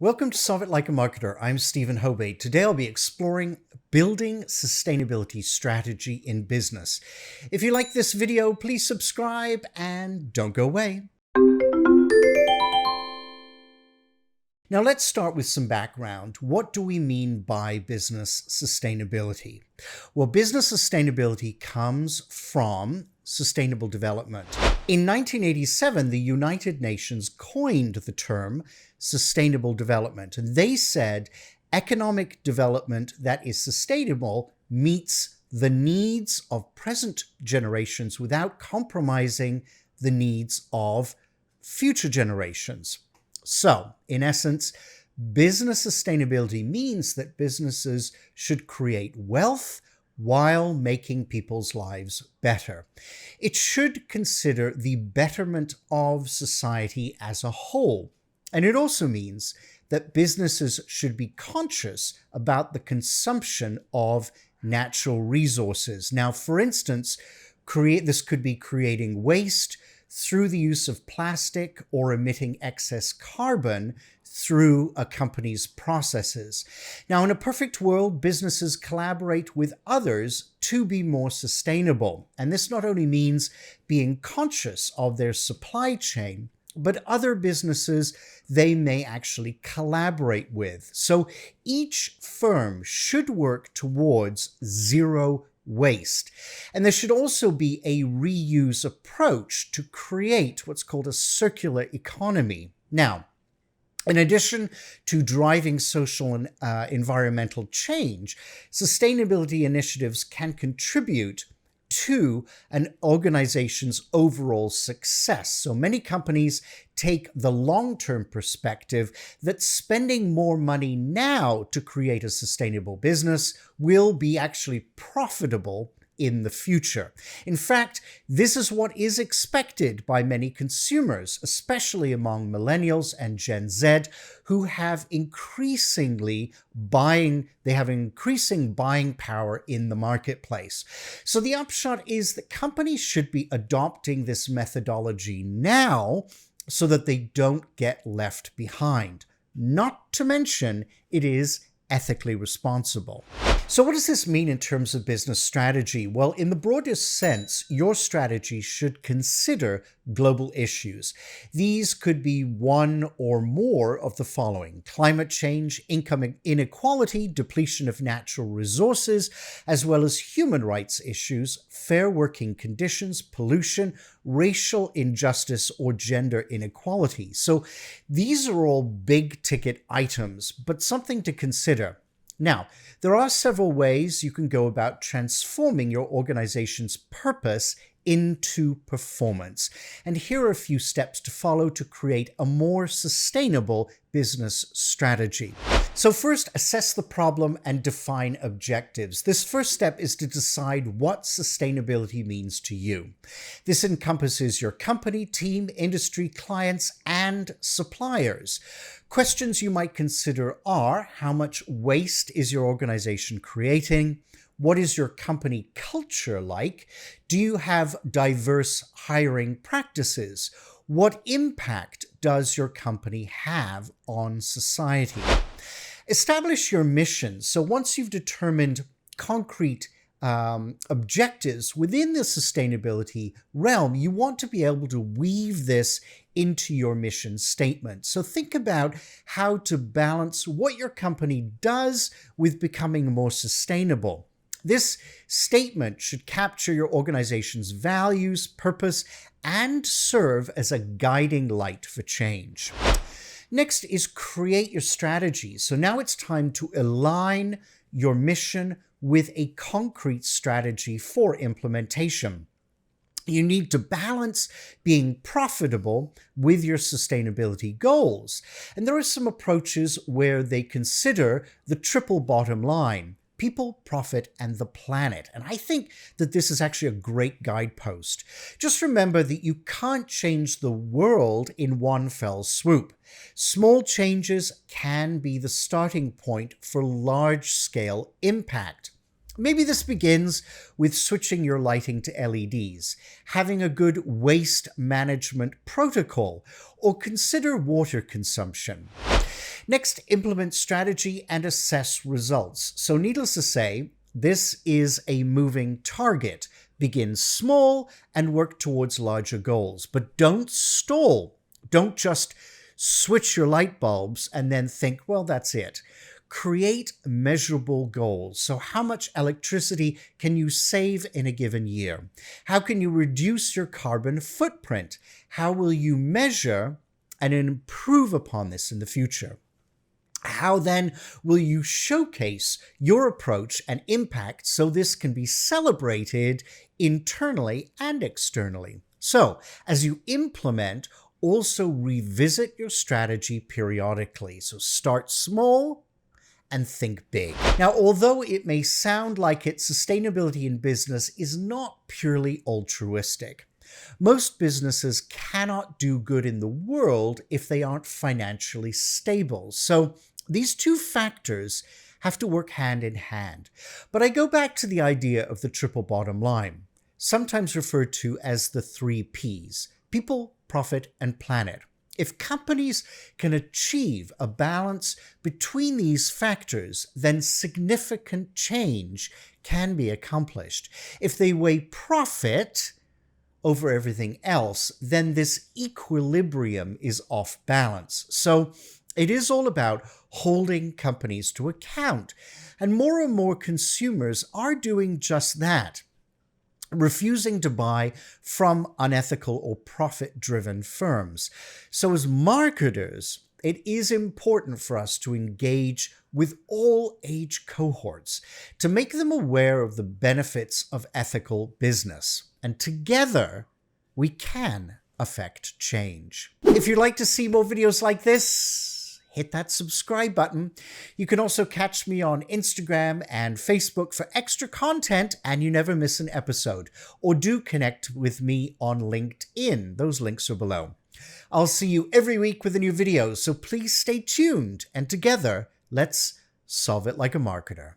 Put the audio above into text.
Welcome to Solve It Like a Marketer. I'm Stephen Hobate. Today I'll be exploring building sustainability strategy in business. If you like this video, please subscribe and don't go away. Now let's start with some background. What do we mean by business sustainability? Well, business sustainability comes from sustainable development. In 1987, the United Nations coined the term sustainable development, and they said economic development that is sustainable meets the needs of present generations without compromising the needs of future generations. So, in essence, business sustainability means that businesses should create wealth while making people's lives better. It should consider the betterment of society as a whole. And it also means that businesses should be conscious about the consumption of natural resources. Now, for instance, this could be creating waste through the use of plastic or emitting excess carbon through a company's processes. Now, in a perfect world, businesses collaborate with others to be more sustainable. And this not only means being conscious of their supply chain, but other businesses they may actually collaborate with. So each firm should work towards zero waste. And there should also be a reuse approach to create what's called a circular economy. Now, in addition to driving social and environmental change, sustainability initiatives can contribute to an organization's overall success. So many companies take the long-term perspective that spending more money now to create a sustainable business will be actually profitable in the future. In fact, this is what is expected by many consumers, especially among millennials and Gen Z, who have increasing buying power in the marketplace. So the upshot is that companies should be adopting this methodology now so that they don't get left behind. Not to mention, it is ethically responsible. So what does this mean in terms of business strategy? Well, in the broadest sense, your strategy should consider global issues. These could be one or more of the following: climate change, income inequality, depletion of natural resources, as well as human rights issues, fair working conditions, pollution, racial injustice, or gender inequality. So these are all big ticket items, but something to consider. Now, there are several ways you can go about transforming your organization's purpose into performance. And here are a few steps to follow to create a more sustainable business strategy. So first, assess the problem and define objectives. This first step is to decide what sustainability means to you. This encompasses your company, team, industry, clients, and suppliers. Questions you might consider are: how much waste is your organization creating? What is your company culture like? Do you have diverse hiring practices? What impact does your company have on society? Establish your mission. So once you've determined concrete objectives within the sustainability realm, you want to be able to weave this into your mission statement. So think about how to balance what your company does with becoming more sustainable. This statement should capture your organization's values, purpose, and serve as a guiding light for change. Next is create your strategy. So now it's time to align your mission with a concrete strategy for implementation. You need to balance being profitable with your sustainability goals. And there are some approaches where they consider the triple bottom line: people, profit, and the planet. And I think that this is actually a great guidepost. Just remember that you can't change the world in one fell swoop. Small changes can be the starting point for large-scale impact. Maybe this begins with switching your lighting to LEDs, having a good waste management protocol, or consider water consumption. Next, implement strategy and assess results. So needless to say, this is a moving target. Begin small and work towards larger goals, but don't stall. Don't just switch your light bulbs and then think, well, that's it. Create measurable goals. So how much electricity can you save in a given year? How can you reduce your carbon footprint? How will you measure and improve upon this in the future? How then will you showcase your approach and impact so this can be celebrated internally and externally? So, as you implement, also revisit your strategy periodically. So start small and think big. Now, although it may sound like it, sustainability in business is not purely altruistic. Most businesses cannot do good in the world if they aren't financially stable. So these two factors have to work hand in hand. But I go back to the idea of the triple bottom line, sometimes referred to as the 3 Ps: people, profit, and planet. If companies can achieve a balance between these factors, then significant change can be accomplished. If they weigh profit over everything else, then this equilibrium is off balance. So it is all about holding companies to account. And more consumers are doing just that, refusing to buy from unethical or profit-driven firms. So as marketers, it is important for us to engage with all age cohorts to make them aware of the benefits of ethical business. And together, we can affect change. If you'd like to see more videos like this, hit that subscribe button. You can also catch me on Instagram and Facebook for extra content and you never miss an episode. Or do connect with me on LinkedIn. Those links are below. I'll see you every week with a new video, so please stay tuned and together, let's solve it like a marketer.